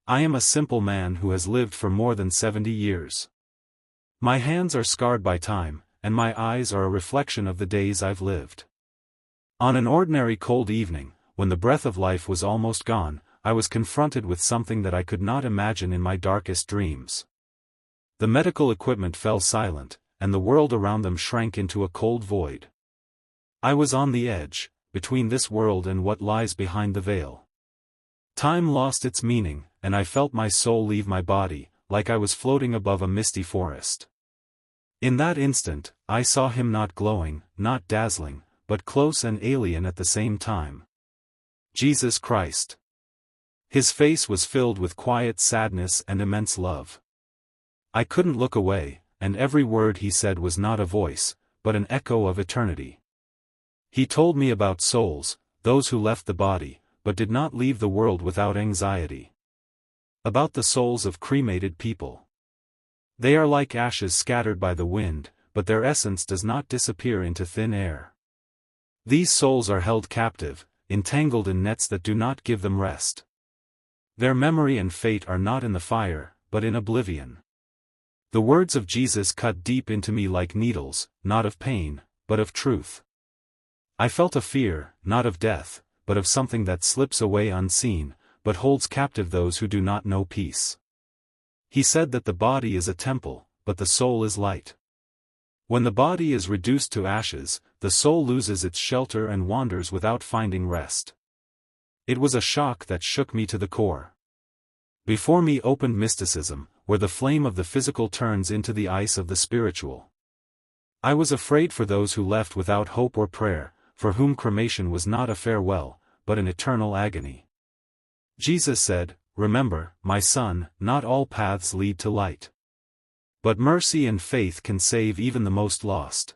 I am a simple man who has lived for more than 70 years. My hands are scarred by time, and my eyes are a reflection of the days I've lived. On an ordinary cold evening, when the breath of life was almost gone, I was confronted with something that I could not imagine in my darkest dreams. The medical equipment fell silent, and the world around them shrank into a cold void. I was on the edge, between this world and what lies behind the veil. Time lost its meaning, and I felt my soul leave my body, like I was floating above a misty forest. In that instant, I saw him not glowing, not dazzling, but close and alien at the same time. Jesus Christ. His face was filled with quiet sadness and immense love. I couldn't look away, and every word he said was not a voice, but an echo of eternity. He told me about souls, those who left the body, but did not leave the world without anxiety. About the souls of cremated people. They are like ashes scattered by the wind, but their essence does not disappear into thin air. These souls are held captive, entangled in nets that do not give them rest. Their memory and fate are not in the fire, but in oblivion. The words of Jesus cut deep into me like needles, not of pain, but of truth. I felt a fear, not of death, but of something that slips away unseen, but holds captive those who do not know peace. He said that the body is a temple, but the soul is light. When the body is reduced to ashes, the soul loses its shelter and wanders without finding rest. It was a shock that shook me to the core. Before me opened mysticism, where the flame of the physical turns into the ice of the spiritual. I was afraid for those who left without hope or prayer, for whom cremation was not a farewell, but an eternal agony. Jesus said, "Remember, my son, not all paths lead to light. But mercy and faith can save even the most lost.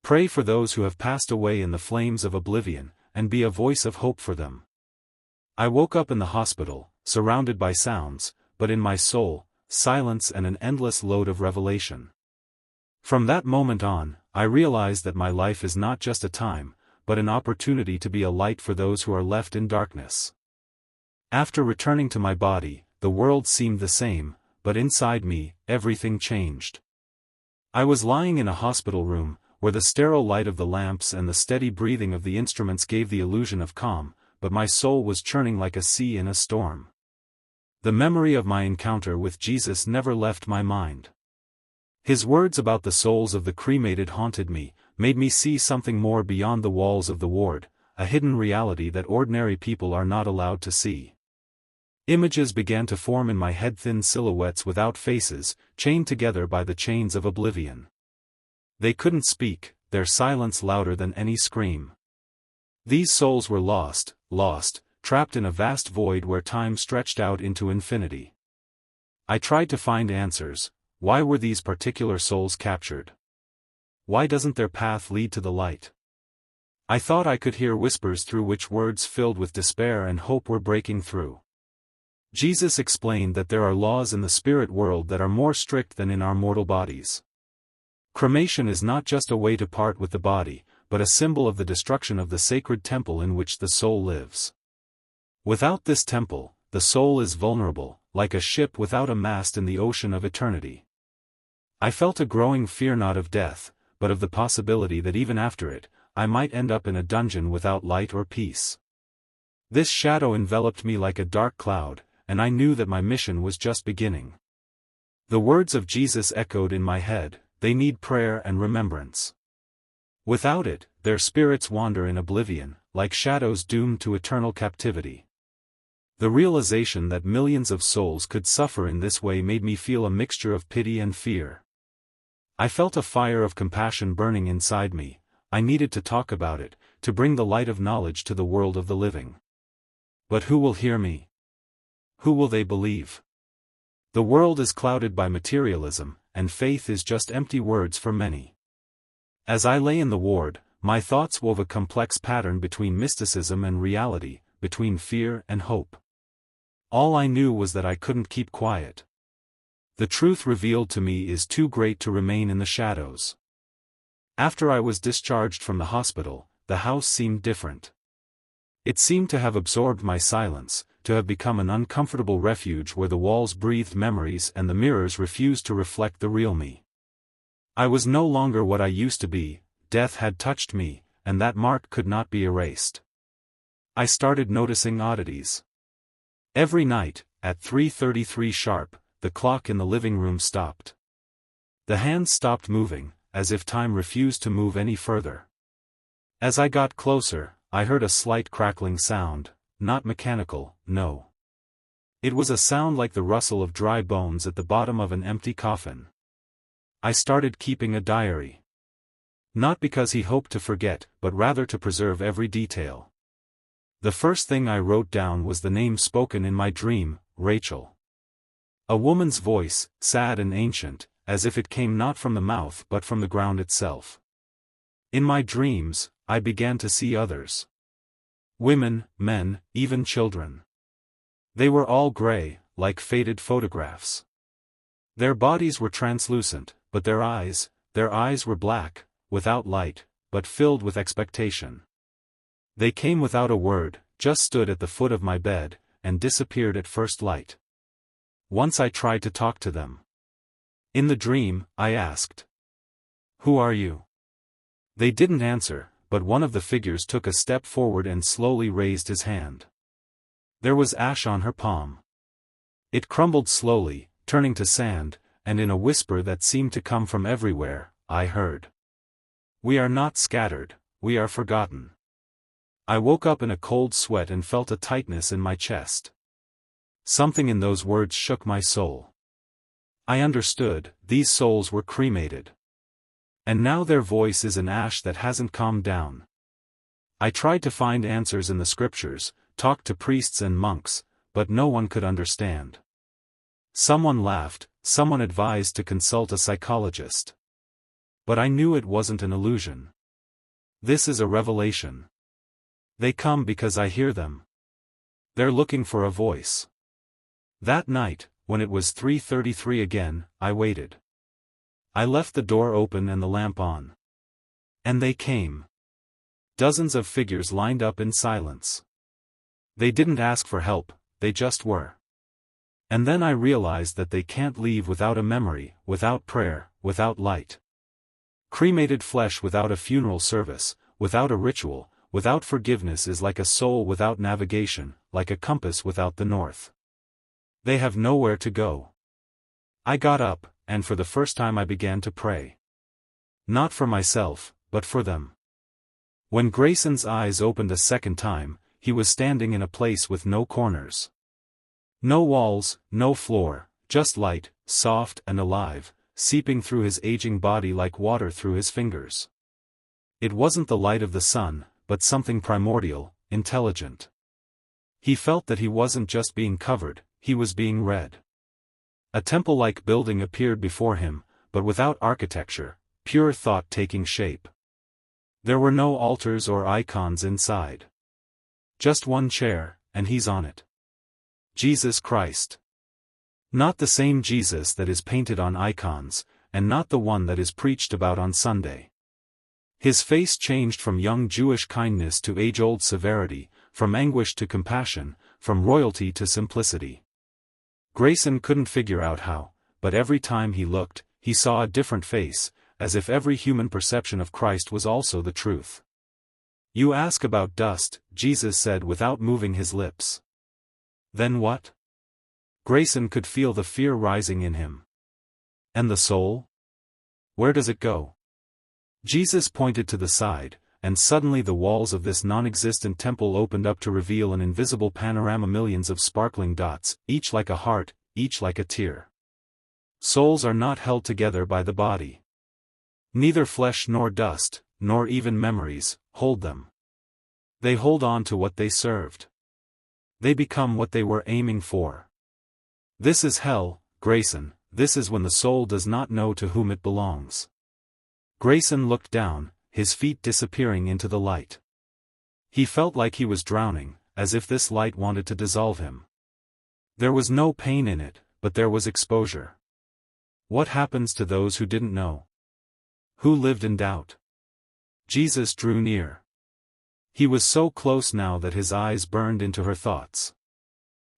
Pray for those who have passed away in the flames of oblivion, and be a voice of hope for them." I woke up in the hospital, surrounded by sounds, but in my soul, silence and an endless load of revelation. From that moment on, I realized that my life is not just a time, but an opportunity to be a light for those who are left in darkness. After returning to my body, the world seemed the same, but inside me, everything changed. I was lying in a hospital room, where the sterile light of the lamps and the steady breathing of the instruments gave the illusion of calm, but my soul was churning like a sea in a storm. The memory of my encounter with Jesus never left my mind. His words about the souls of the cremated haunted me, made me see something more beyond the walls of the ward, a hidden reality that ordinary people are not allowed to see. Images began to form in my head, thin silhouettes without faces, chained together by the chains of oblivion. They couldn't speak, their silence louder than any scream. These souls were lost, trapped in a vast void where time stretched out into infinity. I tried to find answers. Why were these particular souls captured? Why doesn't their path lead to the light? I thought I could hear whispers through which words filled with despair and hope were breaking through. Jesus explained that there are laws in the spirit world that are more strict than in our mortal bodies. Cremation is not just a way to part with the body, but a symbol of the destruction of the sacred temple in which the soul lives. Without this temple, the soul is vulnerable, like a ship without a mast in the ocean of eternity. I felt a growing fear not of death, but of the possibility that even after it, I might end up in a dungeon without light or peace. This shadow enveloped me like a dark cloud, and I knew that my mission was just beginning. The words of Jesus echoed in my head, "They need prayer and remembrance. Without it, their spirits wander in oblivion, like shadows doomed to eternal captivity." The realization that millions of souls could suffer in this way made me feel a mixture of pity and fear. I felt a fire of compassion burning inside me. I needed to talk about it, to bring the light of knowledge to the world of the living. But who will hear me? Who will they believe? The world is clouded by materialism, and faith is just empty words for many. As I lay in the ward, my thoughts wove a complex pattern between mysticism and reality, between fear and hope. All I knew was that I couldn't keep quiet. The truth revealed to me is too great to remain in the shadows. After I was discharged from the hospital, the house seemed different. It seemed to have absorbed my silence, to have become an uncomfortable refuge where the walls breathed memories and the mirrors refused to reflect the real me. I was no longer what I used to be, death had touched me, and that mark could not be erased. I started noticing oddities. Every night, at 3:33 sharp, the clock in the living room stopped. The hands stopped moving, as if time refused to move any further. As I got closer, I heard a slight crackling sound, not mechanical, no. It was a sound like the rustle of dry bones at the bottom of an empty coffin. I started keeping a diary. Not because he hoped to forget, but rather to preserve every detail. The first thing I wrote down was the name spoken in my dream, Rachel. A woman's voice, sad and ancient, as if it came not from the mouth but from the ground itself. In my dreams, I began to see others. Women, men, even children. They were all gray, like faded photographs. Their bodies were translucent, but their eyes were black, without light, but filled with expectation. They came without a word, just stood at the foot of my bed, and disappeared at first light. Once I tried to talk to them. In the dream, I asked, "Who are you?" They didn't answer, but one of the figures took a step forward and slowly raised his hand. There was ash on her palm. It crumbled slowly, turning to sand, and in a whisper that seemed to come from everywhere, I heard, "We are not scattered, we are forgotten." I woke up in a cold sweat and felt a tightness in my chest. Something in those words shook my soul. I understood, these souls were cremated. And now their voice is an ash that hasn't calmed down. I tried to find answers in the scriptures, talked to priests and monks, but no one could understand. Someone laughed, someone advised to consult a psychologist. But I knew it wasn't an illusion. This is a revelation. They come because I hear them. They're looking for a voice. That night, when it was 3:33 again, I waited. I left the door open and the lamp on. And they came. Dozens of figures lined up in silence. They didn't ask for help, they just were. And then I realized that they can't leave without a memory, without prayer, without light. Cremated flesh without a funeral service, without a ritual, without forgiveness is like a soul without navigation, like a compass without the north. They have nowhere to go. I got up, and for the first time I began to pray. Not for myself, but for them. When Grayson's eyes opened a second time, he was standing in a place with no corners. No walls, no floor, just light, soft and alive, seeping through his aging body like water through his fingers. It wasn't the light of the sun, but something primordial, intelligent. He felt that he wasn't just being covered, he was being read. A temple-like building appeared before him, but without architecture, pure thought taking shape. There were no altars or icons inside. Just one chair, and he's on it. Jesus Christ. Not the same Jesus that is painted on icons, and not the one that is preached about on Sunday. His face changed from young Jewish kindness to age-old severity, from anguish to compassion, from royalty to simplicity. Grayson couldn't figure out how, but every time he looked, he saw a different face, as if every human perception of Christ was also the truth. "You ask about dust," Jesus said without moving his lips. "Then what?" Grayson could feel the fear rising in him. "And the soul? Where does it go?" Jesus pointed to the side, and suddenly the walls of this non-existent temple opened up to reveal an invisible panorama, millions of sparkling dots, each like a heart, each like a tear. Souls are not held together by the body. Neither flesh nor dust, nor even memories, hold them. They hold on to what they served. They become what they were aiming for. This is hell, Grayson, this is when the soul does not know to whom it belongs. Grayson looked down, his feet disappearing into the light. He felt like he was drowning, as if this light wanted to dissolve him. There was no pain in it, but there was exposure. What happens to those who didn't know? Who lived in doubt? Jesus drew near. He was so close now that his eyes burned into her thoughts.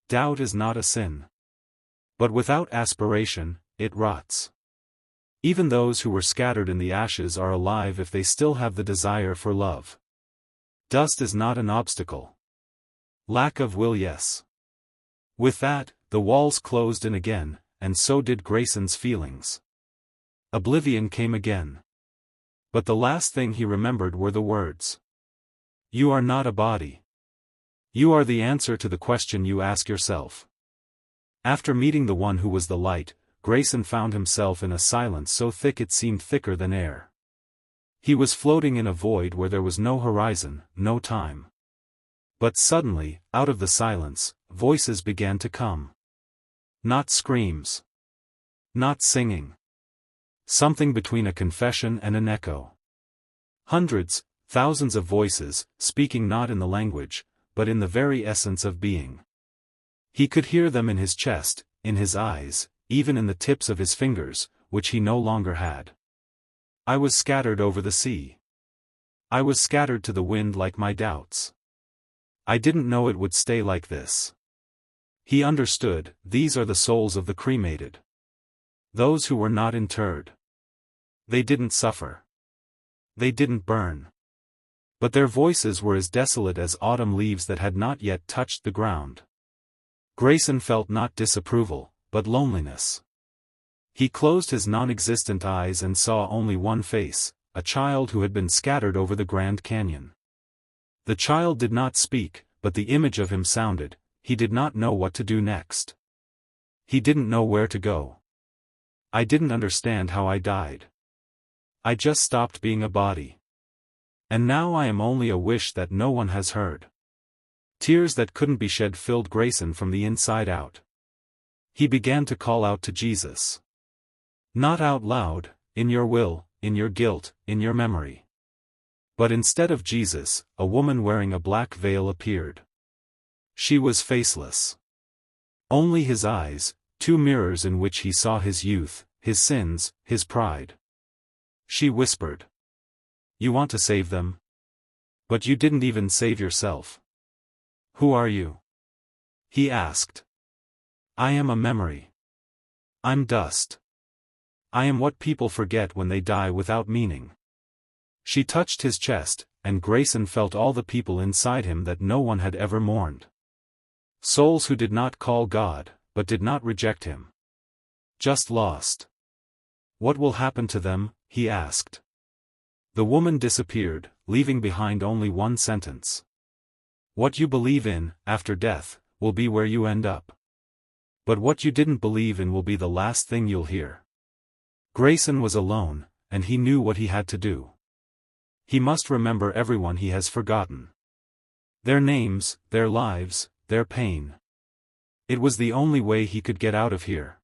Doubt is not a sin. But without aspiration, it rots. Even those who were scattered in the ashes are alive if they still have the desire for love. Dust is not an obstacle. Lack of will, yes. With that, the walls closed in again, and so did Grayson's feelings. Oblivion came again. But the last thing he remembered were the words. You are not a body. You are the answer to the question you ask yourself. After meeting the one who was the light, Grayson found himself in a silence so thick it seemed thicker than air. He was floating in a void where there was no horizon, no time. But suddenly, out of the silence, voices began to come. Not screams. Not singing. Something between a confession and an echo. Hundreds, thousands of voices, speaking not in the language, but in the very essence of being. He could hear them in his chest, in his eyes, even in the tips of his fingers, which he no longer had. I was scattered over the sea. I was scattered to the wind like my doubts. I didn't know it would stay like this. He understood, these are the souls of the cremated. Those who were not interred. They didn't suffer. They didn't burn. But their voices were as desolate as autumn leaves that had not yet touched the ground. Grayson felt not disapproval, but loneliness. He closed his non-existent eyes and saw only one face, a child who had been scattered over the Grand Canyon. The child did not speak, but the image of him sounded. He did not know what to do next. He didn't know where to go. I didn't understand how I died. I just stopped being a body. And now I am only a wish that no one has heard. Tears that couldn't be shed filled Grayson from the inside out. He began to call out to Jesus. Not out loud, in your will, in your guilt, in your memory. But instead of Jesus, a woman wearing a black veil appeared. She was faceless. Only his eyes, two mirrors in which he saw his youth, his sins, his pride. She whispered. You want to save them? But you didn't even save yourself. Who are you? He asked. I am a memory. I'm dust. I am what people forget when they die without meaning. She touched his chest, and Grayson felt all the people inside him that no one had ever mourned. Souls who did not call God, but did not reject him. Just lost. What will happen to them? He asked. The woman disappeared, leaving behind only one sentence. What you believe in, after death, will be where you end up. But what you didn't believe in will be the last thing you'll hear. Grayson was alone, and he knew what he had to do. He must remember everyone he has forgotten. Their names, their lives, their pain. It was the only way he could get out of here.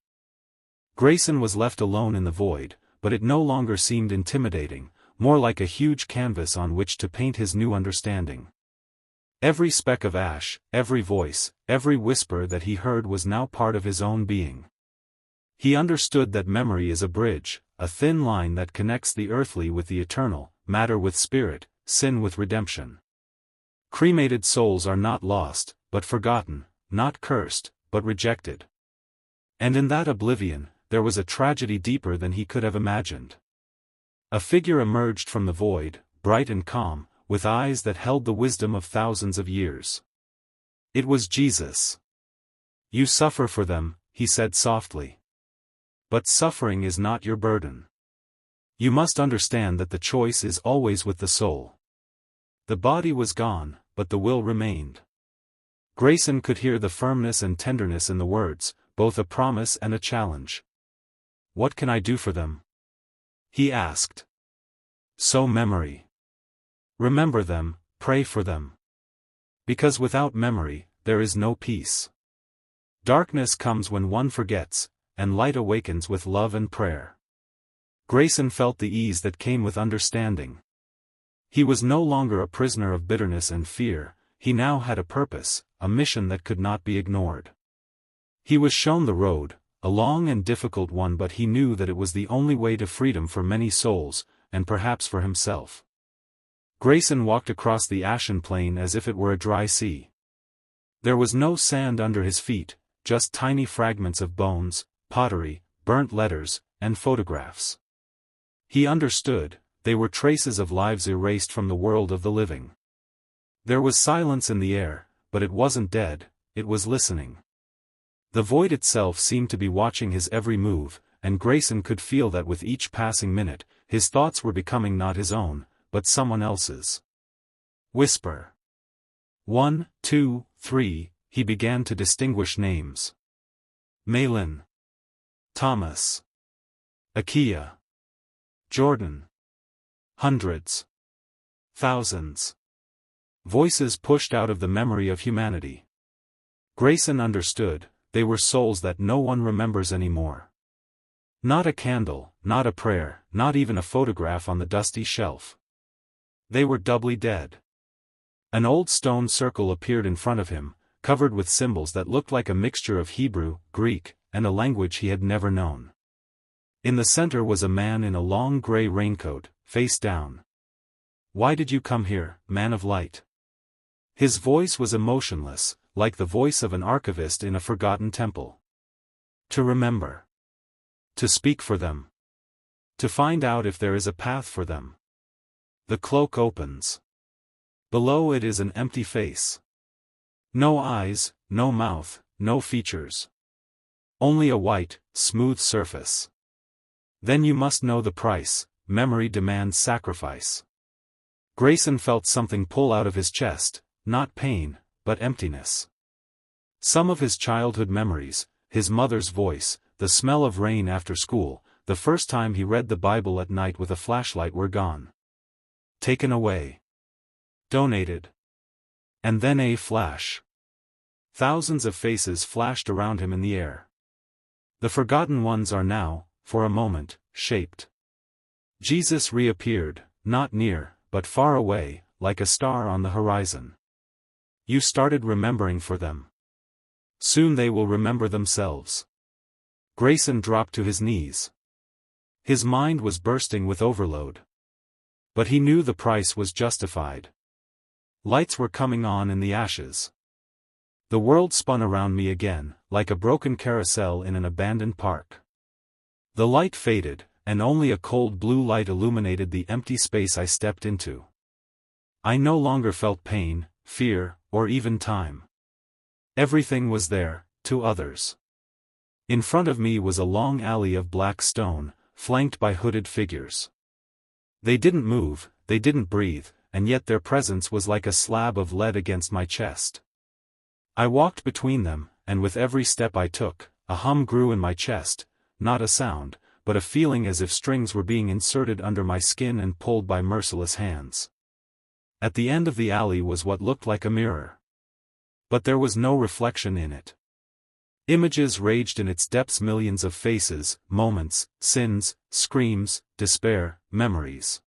Grayson was left alone in the void, but it no longer seemed intimidating, more like a huge canvas on which to paint his new understanding. Every speck of ash, every voice, every whisper that he heard was now part of his own being. He understood that memory is a bridge, a thin line that connects the earthly with the eternal, matter with spirit, sin with redemption. Cremated souls are not lost, but forgotten, not cursed, but rejected. And in that oblivion, there was a tragedy deeper than he could have imagined. A figure emerged from the void, bright and calm, with eyes that held the wisdom of thousands of years. It was Jesus. You suffer for them, he said softly. But suffering is not your burden. You must understand that the choice is always with the soul. The body was gone, but the will remained. Grayson could hear the firmness and tenderness in the words, both a promise and a challenge. What can I do for them? He asked. So memory. Remember them, pray for them. Because without memory, there is no peace. Darkness comes when one forgets, and light awakens with love and prayer. Grayson felt the ease that came with understanding. He was no longer a prisoner of bitterness and fear, he now had a purpose, a mission that could not be ignored. He was shown the road, a long and difficult one, but he knew that it was the only way to freedom for many souls, and perhaps for himself. Grayson walked across the ashen plain as if it were a dry sea. There was no sand under his feet, just tiny fragments of bones, pottery, burnt letters, and photographs. He understood, they were traces of lives erased from the world of the living. There was silence in the air, but it wasn't dead, it was listening. The void itself seemed to be watching his every move, and Grayson could feel that with each passing minute, his thoughts were becoming not his own, but someone else's. Whisper. 1, 2, 3, he began to distinguish names. Malin. Thomas. Akia. Jordan. Hundreds. Thousands. Voices pushed out of the memory of humanity. Grayson understood, they were souls that no one remembers anymore. Not a candle, not a prayer, not even a photograph on the dusty shelf. They were doubly dead. An old stone circle appeared in front of him, covered with symbols that looked like a mixture of Hebrew, Greek, and a language he had never known. In the center was a man in a long gray raincoat, face down. "Why did you come here, man of light?" His voice was emotionless, like the voice of an archivist in a forgotten temple. To remember. To speak for them. To find out if there is a path for them. The cloak opens. Below it is an empty face. No eyes, no mouth, no features. Only a white, smooth surface. Then you must know the price, memory demands sacrifice. Grayson felt something pull out of his chest, not pain, but emptiness. Some of his childhood memories, his mother's voice, the smell of rain after school, the first time he read the Bible at night with a flashlight were gone. Taken away. Donated. And then a flash. Thousands of faces flashed around him in the air. The forgotten ones are now, for a moment, shaped. Jesus reappeared, not near, but far away, like a star on the horizon. You started remembering for them. Soon they will remember themselves. Grayson dropped to his knees. His mind was bursting with overload. But he knew the price was justified. Lights were coming on in the ashes. The world spun around me again, like a broken carousel in an abandoned park. The light faded, and only a cold blue light illuminated the empty space I stepped into. I no longer felt pain, fear, or even time. Everything was there, to others. In front of me was a long alley of black stone, flanked by hooded figures. They didn't move, they didn't breathe, and yet their presence was like a slab of lead against my chest. I walked between them, and with every step I took, a hum grew in my chest, not a sound, but a feeling as if strings were being inserted under my skin and pulled by merciless hands. At the end of the alley was what looked like a mirror. But there was no reflection in it. Images raged in its depths, millions of faces, moments, sins, screams, despair, memories.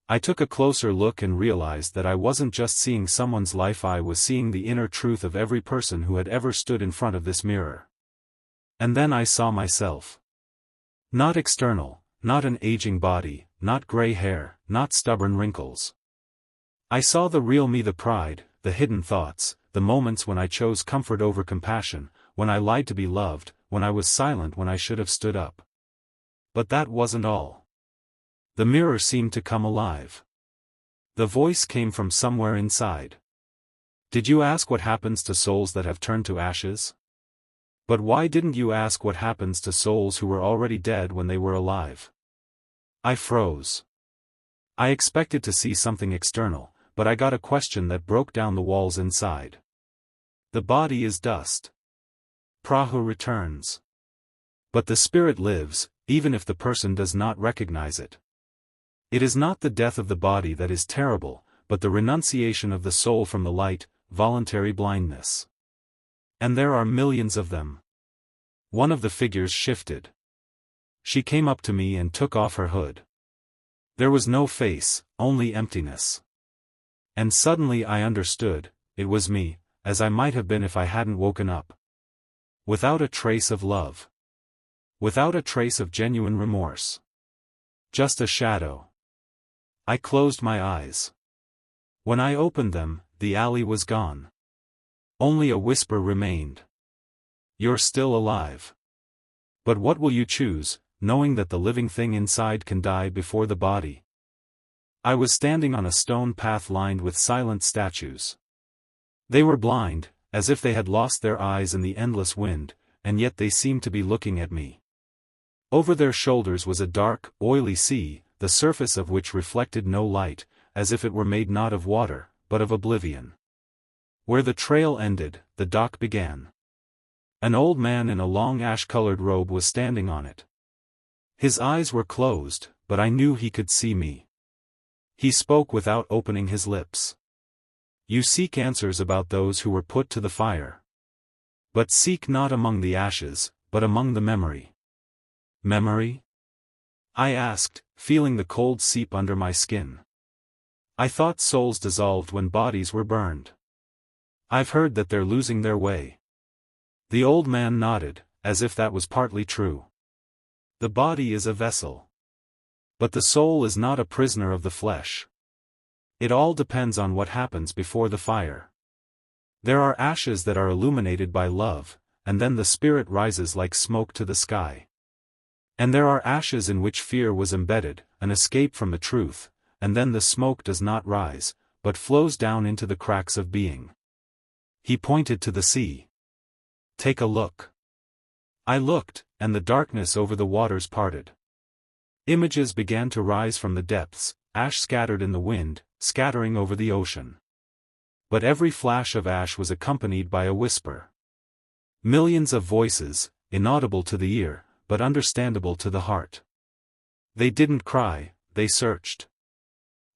I took a closer look and realized that I wasn't just seeing someone's life, I was seeing the inner truth of every person who had ever stood in front of this mirror. And then I saw myself. Not external, not an aging body, not gray hair, not stubborn wrinkles. I saw the real me, the pride, the hidden thoughts, the moments when I chose comfort over compassion, when I lied to be loved, when I was silent when I should have stood up. But that wasn't all. The mirror seemed to come alive. The voice came from somewhere inside. Did you ask what happens to souls that have turned to ashes? But why didn't you ask what happens to souls who were already dead when they were alive? I froze. I expected to see something external, but I got a question that broke down the walls inside. The body is dust. Prahu returns. But the spirit lives, even if the person does not recognize it. It is not the death of the body that is terrible, but the renunciation of the soul from the light, voluntary blindness. And there are millions of them. One of the figures shifted. She came up to me and took off her hood. There was no face, only emptiness. And suddenly I understood, it was me, as I might have been if I hadn't woken up. Without a trace of love. Without a trace of genuine remorse. Just a shadow. I closed my eyes. When I opened them, the alley was gone. Only a whisper remained. You're still alive. But what will you choose, knowing that the living thing inside can die before the body? I was standing on a stone path lined with silent statues. They were blind, as if they had lost their eyes in the endless wind, and yet they seemed to be looking at me. Over their shoulders was a dark, oily sea, the surface of which reflected no light, as if it were made not of water, but of oblivion. Where the trail ended, the dock began. An old man in a long ash-colored robe was standing on it. His eyes were closed, but I knew he could see me. He spoke without opening his lips. You seek answers about those who were put to the fire. But seek not among the ashes, but among the memory. Memory? I asked, feeling the cold seep under my skin. I thought souls dissolved when bodies were burned. I've heard that they're losing their way. The old man nodded, as if that was partly true. The body is a vessel. But the soul is not a prisoner of the flesh. It all depends on what happens before the fire. There are ashes that are illuminated by love, and then the spirit rises like smoke to the sky. And there are ashes in which fear was embedded, an escape from the truth, and then the smoke does not rise, but flows down into the cracks of being. He pointed to the sea. Take a look. I looked, and the darkness over the waters parted. Images began to rise from the depths, ash scattered in the wind, scattering over the ocean. But every flash of ash was accompanied by a whisper. Millions of voices, inaudible to the ear, but understandable to the heart. They didn't cry, they searched.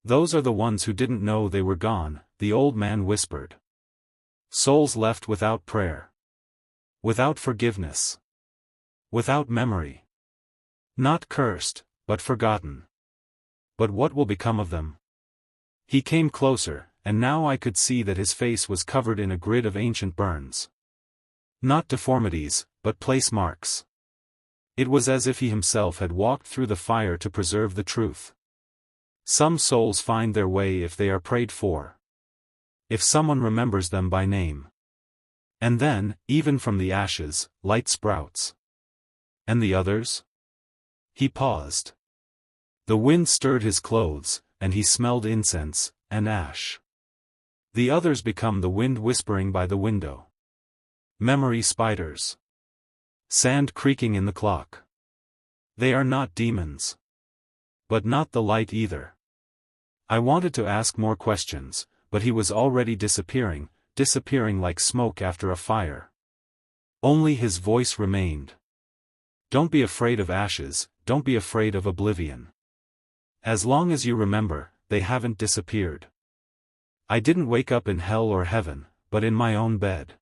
Those are the ones who didn't know they were gone, the old man whispered. Souls left without prayer. Without forgiveness. Without memory. Not cursed, but forgotten. But what will become of them? He came closer, and now I could see that his face was covered in a grid of ancient burns. Not deformities, but place marks. It was as if he himself had walked through the fire to preserve the truth. Some souls find their way if they are prayed for. If someone remembers them by name. And then, even from the ashes, light sprouts. And the others? He paused. The wind stirred his clothes, and he smelled incense, and ash. The others become the wind whispering by the window. Memory spiders. Sand creaking in the clock. They are not demons. But not the light either. I wanted to ask more questions, but he was already disappearing like smoke after a fire. Only his voice remained. Don't be afraid of ashes, don't be afraid of oblivion. As long as you remember, they haven't disappeared. I didn't wake up in hell or heaven, but in my own bed.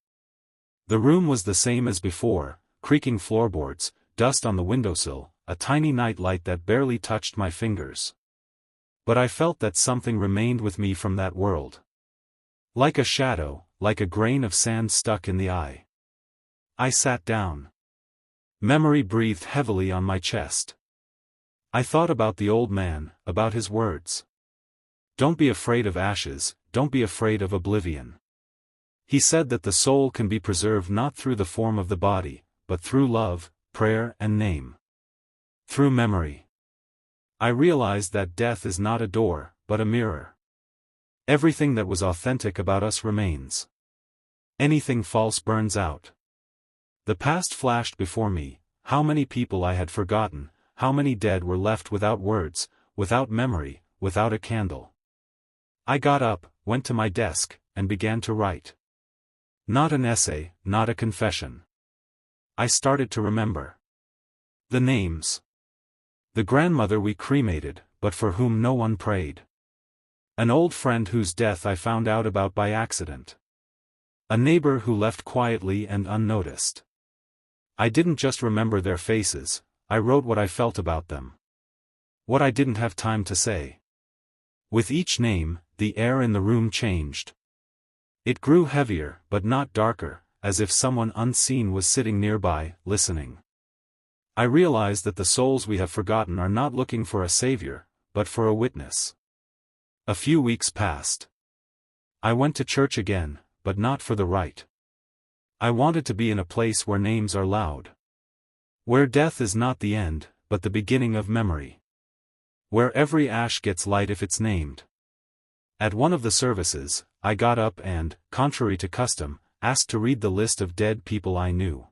The room was the same as before, creaking floorboards, dust on the windowsill, a tiny night light that barely touched my fingers. But I felt that something remained with me from that world. Like a shadow, like a grain of sand stuck in the eye. I sat down. Memory breathed heavily on my chest. I thought about the old man, about his words. Don't be afraid of ashes, don't be afraid of oblivion. He said that the soul can be preserved not through the form of the body, but through love, prayer and name. Through memory. I realized that death is not a door, but a mirror. Everything that was authentic about us remains. Anything false burns out. The past flashed before me, how many people I had forgotten, how many dead were left without words, without memory, without a candle. I got up, went to my desk, and began to write. Not an essay, not a confession. I started to remember. The names. The grandmother we cremated, but for whom no one prayed. An old friend whose death I found out about by accident. A neighbor who left quietly and unnoticed. I didn't just remember their faces, I wrote what I felt about them. What I didn't have time to say. With each name, the air in the room changed. It grew heavier, but not darker, as if someone unseen was sitting nearby, listening. I realized that the souls we have forgotten are not looking for a savior, but for a witness. A few weeks passed. I went to church again, but not for the rite. I wanted to be in a place where names are loud. Where death is not the end, but the beginning of memory. Where every ash gets light if it's named. At one of the services, I got up and, contrary to custom, asked to read the list of dead people I knew.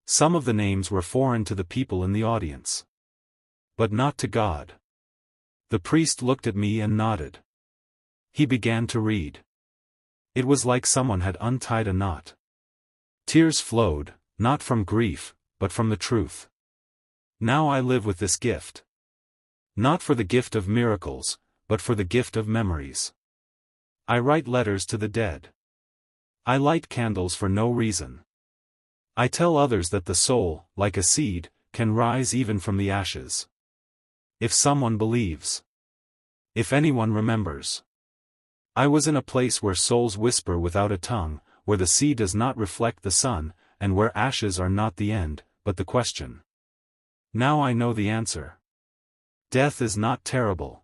Some of the names were foreign to the people in the audience. But not to God. The priest looked at me and nodded. He began to read. It was like someone had untied a knot. Tears flowed, not from grief, but from the truth. Now I live with this gift. Not for the gift of miracles, but for the gift of memories. I write letters to the dead. I light candles for no reason. I tell others that the soul, like a seed, can rise even from the ashes. If someone believes. If anyone remembers. I was in a place where souls whisper without a tongue, where the sea does not reflect the sun, and where ashes are not the end, but the question. Now I know the answer. Death is not terrible.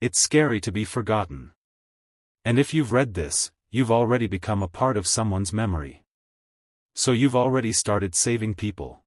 It's scary to be forgotten. And if you've read this, you've already become a part of someone's memory. So you've already started saving people.